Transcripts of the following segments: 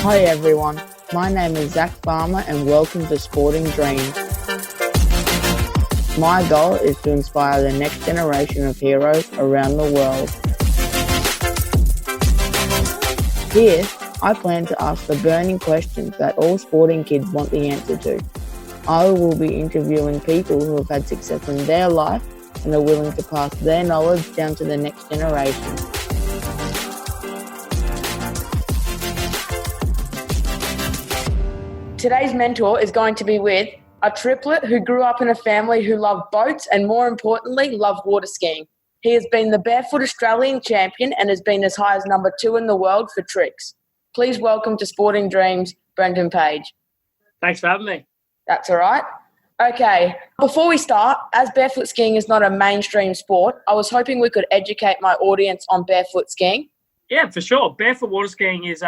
Hi everyone, my name is Zach Farmer and welcome to Sporting Dreams. My goal is to inspire the next generation of heroes around the world. Here, I plan to ask the burning questions that all sporting kids want the answer to. I will be interviewing people who have had success in their life and are willing to pass their knowledge down to the next generation. Today's mentor is going to be with a triplet who grew up in a family who loved boats and, more importantly, loved water skiing. He has been the Barefoot Australian Champion and has been as high as number 2 in the world for tricks. Please welcome to Sporting Dreams, Brendan Paige. Thanks for having me. That's all right. Okay, before we start, as barefoot skiing is not a mainstream sport, I was hoping we could educate my audience on barefoot skiing. Yeah, for sure. Barefoot water skiing is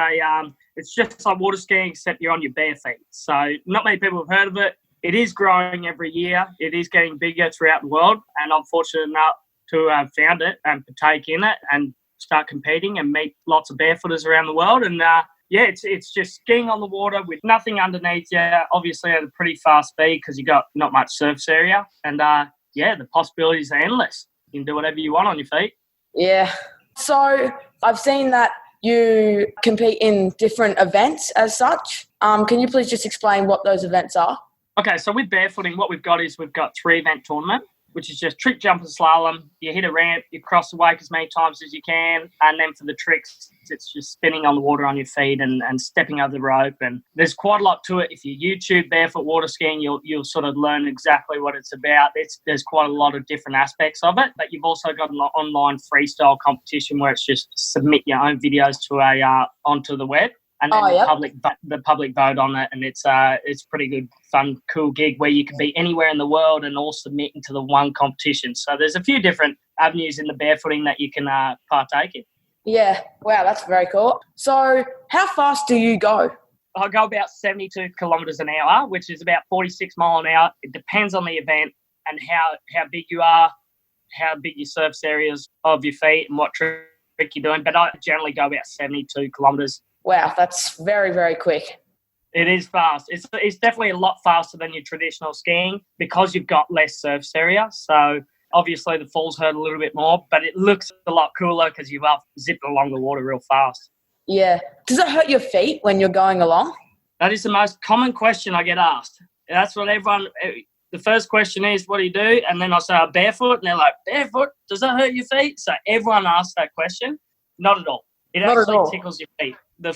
it's just like water skiing except you're on your bare feet. So not many people have heard of it. It is growing every year. It is getting bigger throughout the world, and I'm fortunate enough to have found it and partake in it and start competing and meet lots of barefooters around the world. And it's just skiing on the water with nothing underneath you, obviously at a pretty fast speed because you got not much surface area. And the possibilities are endless. You can do whatever you want on your feet. Yeah. So I've seen that you compete in different events as such. Can you please just explain what those events are? Okay, so with barefooting, what we've got 3-event tournament, which is just trick, jump and slalom. You hit a ramp, you cross the wake as many times as you can, and then for the tricks, it's just spinning on the water on your feet and stepping over the rope. And there's quite a lot to it. If you YouTube barefoot water skiing, you'll sort of learn exactly what it's about. There's quite a lot of different aspects of it, but you've also got an online freestyle competition where it's just submit your own videos to onto the web. And then the public vote on it, and it's pretty good, fun, cool gig where you can be anywhere in the world and all submit into the one competition. So there's a few different avenues in the barefooting that you can partake in. Yeah, wow, that's very cool. So how fast do you go? I go about 72 kilometres an hour, which is about 46 mile an hour. It depends on the event and how big you are, how big your surface areas of your feet and what trick you're doing. But I generally go about 72 kilometres. Wow, that's very, very quick. It is fast. It's definitely a lot faster than your traditional skiing because you've got less surface area. So obviously the falls hurt a little bit more, but it looks a lot cooler because you've zipped along the water real fast. Yeah. Does it hurt your feet when you're going along? That is the most common question I get asked. That's what the first question is, what do you do? And then I say, barefoot. And they're like, barefoot? Does that hurt your feet? So everyone asks that question. Not at all. It actually tickles your feet.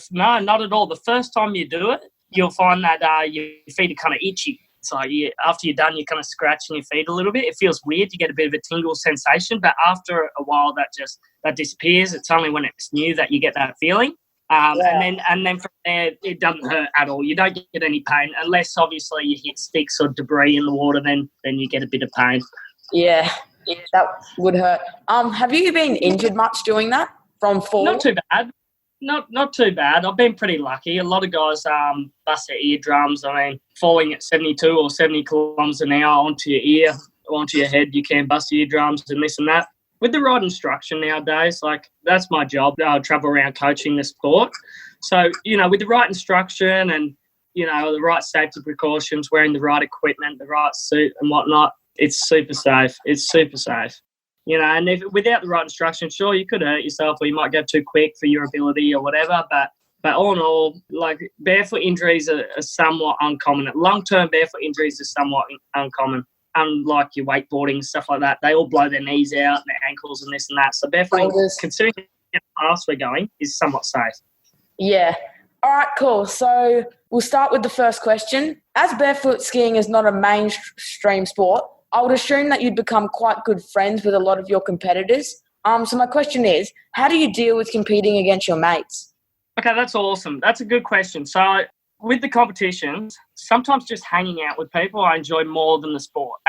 No, not at all. The first time you do it, you'll find that your feet are kind of itchy. So after you're done, you're kind of scratching your feet a little bit. It feels weird. You get a bit of a tingle sensation, but after a while, that disappears. It's only when it's new that you get that feeling. And then from there, it doesn't hurt at all. You don't get any pain unless obviously you hit sticks or debris in the water. Then you get a bit of pain. Yeah, that would hurt. Have you been injured much doing that from fall? Not too bad. Not too bad. I've been pretty lucky. A lot of guys bust their eardrums. I mean, falling at 72 or 70 kilometres an hour onto your ear, onto your head, you can bust your eardrums and this and that. With the right instruction nowadays, that's my job. I travel around coaching the sport. So, with the right instruction and, the right safety precautions, wearing the right equipment, the right suit and whatnot, it's super safe. It's super safe. And without the right instruction, sure, you could hurt yourself or you might go too quick for your ability or whatever. But all in all, barefoot injuries are somewhat uncommon. Long-term barefoot injuries are somewhat uncommon. Unlike your wakeboarding, stuff like that, they all blow their knees out and their ankles and this and that. So barefooting, considering how fast we're going, is somewhat safe. Yeah. All right, cool. So we'll start with the first question. As barefoot skiing is not a mainstream sport, I would assume that you'd become quite good friends with a lot of your competitors. So my question is, how do you deal with competing against your mates? Okay, that's awesome. That's a good question. So with the competitions, sometimes just hanging out with people I enjoy more than the sport.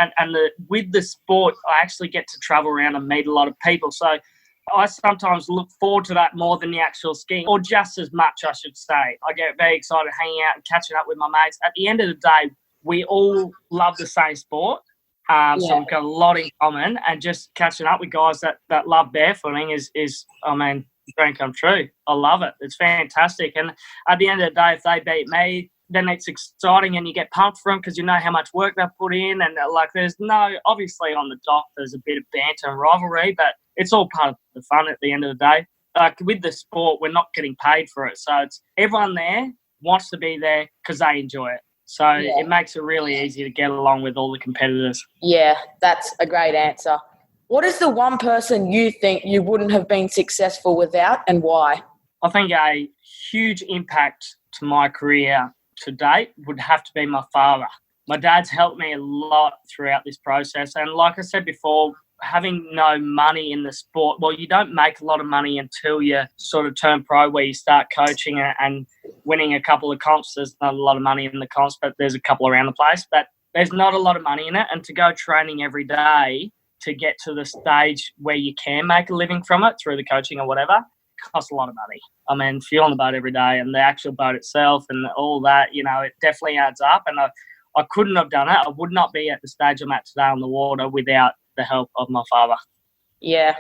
With the sport, I actually get to travel around and meet a lot of people. So I sometimes look forward to that more than the actual skiing, or just as much, I should say. I get very excited hanging out and catching up with my mates. At the end of the day, we all love the same sport. So we've got a lot in common, and just catching up with guys that love barefooting is dream come true. I love it. It's fantastic. And at the end of the day, if they beat me, then it's exciting and you get pumped for them because you know how much work they've put in. And there's obviously on the dock, there's a bit of banter and rivalry, but it's all part of the fun at the end of the day. With the sport, we're not getting paid for it. So it's everyone there wants to be there because they enjoy it. So it makes it really easy to get along with all the competitors. Yeah, that's a great answer. What is the one person you think you wouldn't have been successful without, and why? I think a huge impact to my career to date would have to be my father. My dad's helped me a lot throughout this process. And like I said before, having no money in the sport, well, you don't make a lot of money until you sort of turn pro, where you start coaching and winning a couple of comps. There's not a lot of money in the comps, but there's a couple around the place. But there's not a lot of money in it. And to go training every day to get to the stage where you can make a living from it through the coaching or whatever, costs a lot of money. I mean, fuel on the boat every day and the actual boat itself and all that, it definitely adds up. And I couldn't have done it. I would not be at the stage I'm at today on the water without the help of my father. Yeah,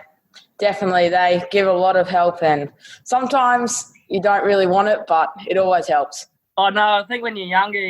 definitely. They give a lot of help, and sometimes you don't really want it, but it always helps. Oh, no, I think when you're younger,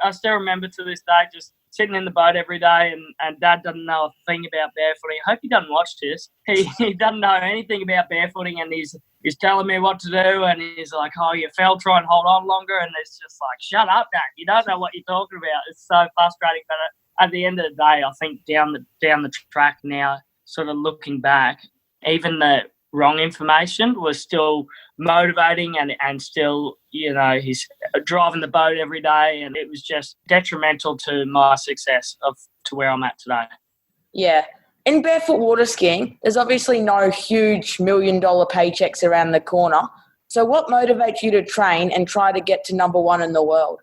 I still remember to this day just sitting in the boat every day and Dad doesn't know a thing about barefooting. I hope he doesn't watch this. He doesn't know anything about barefooting, and he's telling me what to do, and he's like, oh, you fell, try and hold on longer. And it's just like, shut up, Dad. You don't know what you're talking about. It's so frustrating. But at the end of the day, I think down the track now, sort of looking back, even the wrong information was still motivating and still, he's driving the boat every day, and it was just detrimental to my success to where I'm at today. Yeah. In barefoot water skiing, there's obviously no huge $1 million paychecks around the corner. So what motivates you to train and try to get to number one in the world?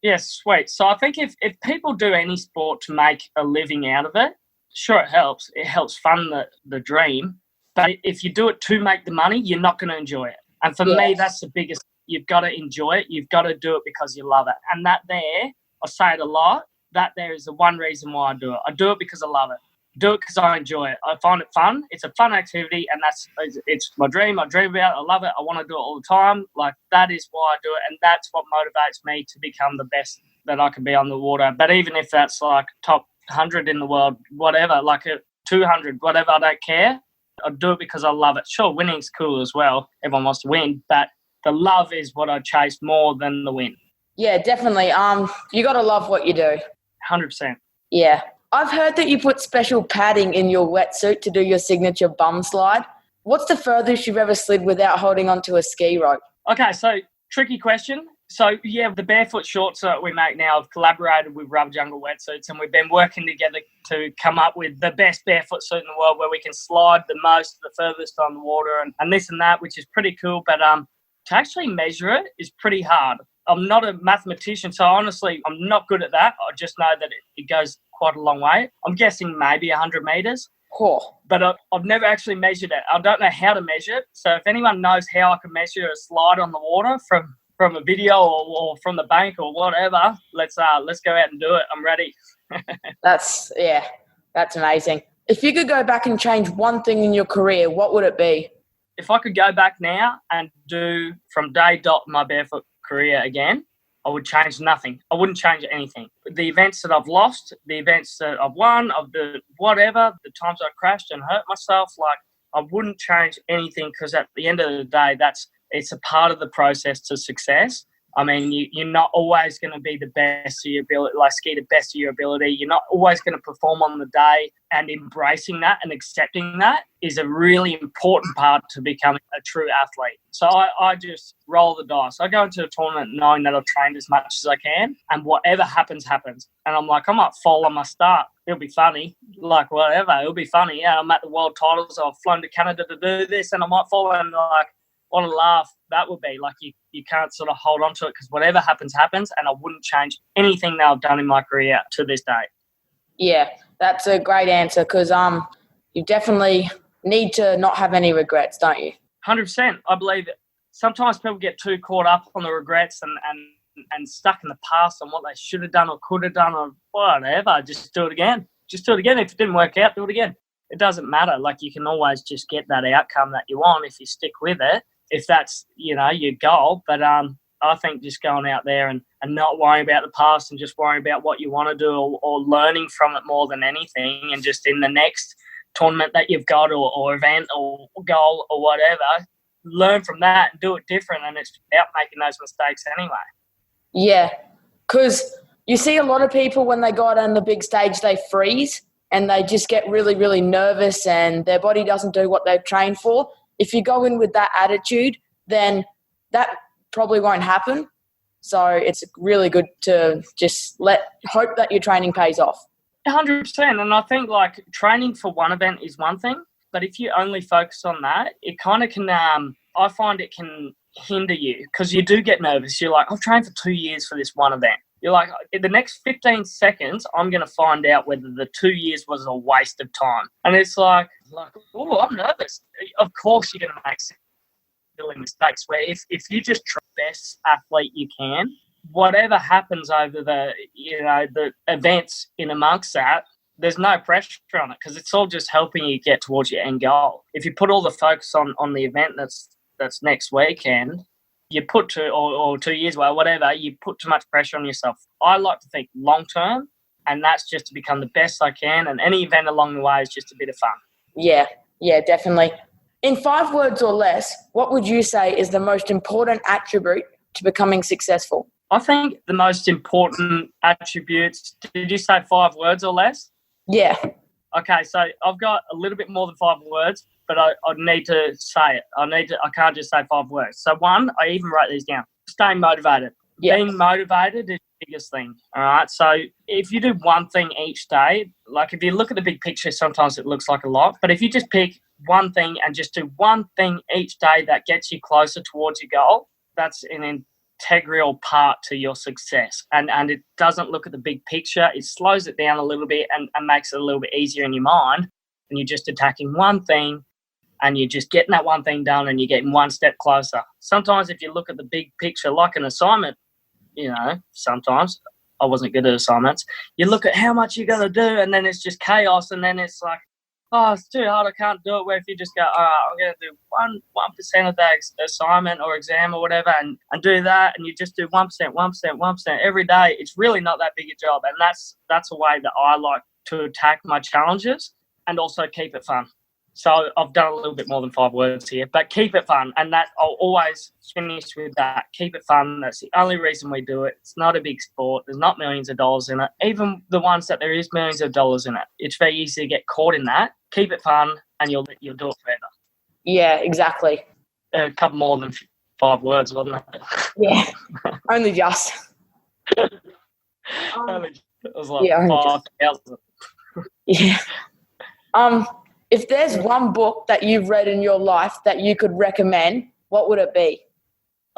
Yes, sweet. So I think if people do any sport to make a living out of it, sure, it helps. It helps fund the dream. But if you do it to make the money, you're not going to enjoy it. And for me, that's the biggest. You've got to enjoy it. You've got to do it because you love it. And that there, I say it a lot, that there is the one reason why I do it. I do it because I love it. Do it because I enjoy it. I find it fun. It's a fun activity, and it's my dream. I dream about it. I love it. I want to do it all the time. That is why I do it, and that's what motivates me to become the best that I can be on the water. But even if that's top 100 in the world, whatever, a 200, whatever, I don't care. I do it because I love it. Sure, winning's cool as well. Everyone wants to win, but the love is what I chase more than the win. Yeah, definitely. You got to love what you do. 100%. Yeah. I've heard that you put special padding in your wetsuit to do your signature bum slide. What's the furthest you've ever slid without holding onto a ski rope? Okay, so tricky question. So, yeah, the barefoot shorts that we make now have collaborated with Rubber Jungle Wetsuits, and we've been working together to come up with the best barefoot suit in the world where we can slide the most, the furthest on the water and this and that, which is pretty cool. But to actually measure it is pretty hard. I'm not a mathematician, so honestly, I'm not good at that. I just know that it goes quite a long way. I'm guessing maybe 100 metres. Cool. But I've never actually measured it. I don't know how to measure it. So if anyone knows how I can measure a slide on the water from a video or from the bank or whatever, let's go out and do it. I'm ready. That's amazing. If you could go back and change one thing in your career, what would it be? If I could go back now and do from day dot my barefoot career again, I would change nothing. I wouldn't change anything. The events that I've lost, the events that I've won, the times I crashed and hurt myself, I wouldn't change anything because at the end of the day, it's a part of the process to success. I mean, you're not always going to be the best of your ability, ski the best of your ability. You're not always going to perform on the day, and embracing that and accepting that is a really important part to becoming a true athlete. So I just roll the dice. I go into a tournament knowing that I've trained as much as I can, and whatever happens, happens. And I'm like, I might fall on my start. It'll be funny. Whatever, it'll be funny. Yeah, I'm at the world titles. I've flown to Canada to do this, and I might fall and what a laugh that would be. You can't sort of hold on to it because whatever happens, happens, and I wouldn't change anything that I've done in my career to this day. Yeah, that's a great answer because you definitely need to not have any regrets, don't you? 100%. I believe it. Sometimes people get too caught up on the regrets and stuck in the past on what they should have done or could have done or whatever. Just do it again. just do it again. If it didn't work out, do it again. It doesn't matter. Like, you can always just get that outcome that you want if you stick with it, if that's, your goal. But I think just going out there and not worrying about the past and just worrying about what you want to do or learning from it more than anything, and just in the next tournament that you've got or event or goal or whatever, learn from that and do it different, and it's about making those mistakes anyway. Yeah, because you see a lot of people when they go out on the big stage, they freeze and they just get really, really nervous and their body doesn't do what they've trained for. If you go in with that attitude, then that probably won't happen. So it's really good to just hope that your training pays off. 100%. And I think, like, training for one event is one thing, but if you only focus on that, it kind of can, I find it can hinder you, because you do get nervous. You're like, I've trained for 2 years for this one event. You're like, in the next 15 seconds, I'm going to find out whether the 2 years was a waste of time. And it's like, oh, I'm nervous. Of course you're going to make silly mistakes, where if you just try the best athlete you can, whatever happens over the events in amongst that, there's no pressure on it, because it's all just helping you get towards your end goal. If you put all the focus on the event that's next weekend, you put or 2 years away, whatever, you put too much pressure on yourself. I like to think long term, and that's just to become the best I can, and any event along the way is just a bit of fun. Yeah, definitely. In 5 words or less, what would you say is the most important attribute to becoming successful? I think the most important attributes, did you say 5 words or less? Yeah. Okay, so I've got a little bit more than 5 words, but I need to say it. I can't just say 5 words. So 1, I even wrote these down. Staying motivated. Yeah. Being motivated is the biggest thing, all right? So if you do one thing each day, like if you look at the big picture, sometimes it looks like a lot, but if you just pick one thing and just do one thing each day that gets you closer towards your goal, that's an integral part to your success. And it doesn't look at the big picture. It slows it down a little bit and makes it a little bit easier in your mind. And you're just attacking one thing and you're just getting that one thing done and you're getting one step closer. Sometimes if you look at the big picture, like an assignment, sometimes I wasn't good at assignments. You look at how much you got to do and then it's just chaos, and then it's like, oh, it's too hard, I can't do it. Where if you just go, all right, I'm going to do 1% of that assignment or exam or whatever and do that, and you just do 1% every day, it's really not that big a job. And that's a way that I like to attack my challenges and also keep it fun. So I've done a little bit more than 5 words here, but keep it fun. And that I'll always finish with that. Keep it fun. That's the only reason we do it. It's not a big sport. There's not millions of dollars in it. Even the ones that there is millions of dollars in it, it's very easy to get caught in that. Keep it fun and you'll do it forever. Yeah, exactly. A couple more than 5 words, wasn't it? Yeah, only just. It was like 5,000. Yeah. If there's one book that you've read in your life that you could recommend, what would it be?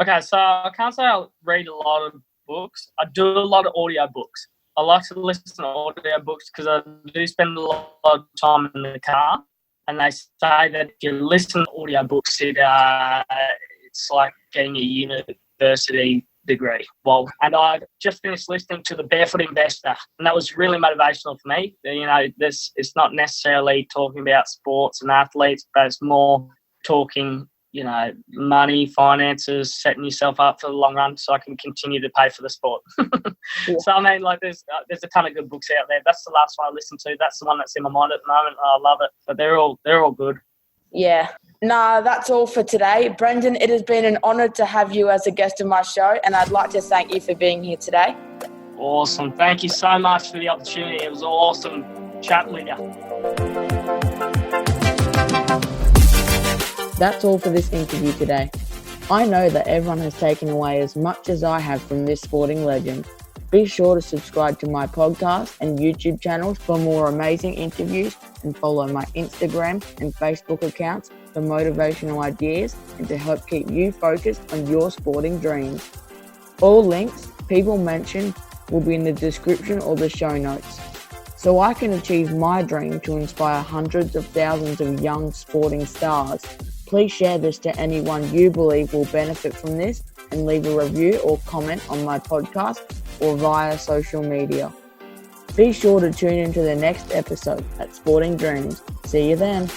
Okay, so I can't say I read a lot of books. I do a lot of audio books. I like to listen to audio books because I do spend a lot of time in the car. And they say that if you listen to audio books, it's like getting a university degree. Well, and I just finished listening to The Barefoot Investor, and that was really motivational for me. It's not necessarily talking about sports and athletes, but it's more talking, money, finances, setting yourself up for the long run so I can continue to pay for the sport. Yeah. So, I mean, there's a ton of good books out there. That's the last one I listened to. That's the one that's in my mind at the moment. I love it, but they're all good. Yeah. No, that's all for today. Brendan, it has been an honour to have you as a guest of my show, and I'd like to thank you for being here today. Awesome. Thank you so much for the opportunity. It was awesome chatting with you. That's all for this interview today. I know that everyone has taken away as much as I have from this sporting legend. Be sure to subscribe to my podcast and YouTube channels for more amazing interviews, and follow my Instagram and Facebook accounts for motivational ideas and to help keep you focused on your sporting dreams. All links people mentioned will be in the description or the show notes. So I can achieve my dream to inspire hundreds of thousands of young sporting stars, please share this to anyone you believe will benefit from this, and leave a review or comment on my podcast or via social media. Be sure to tune into the next episode at Sporting Dreams. See you then.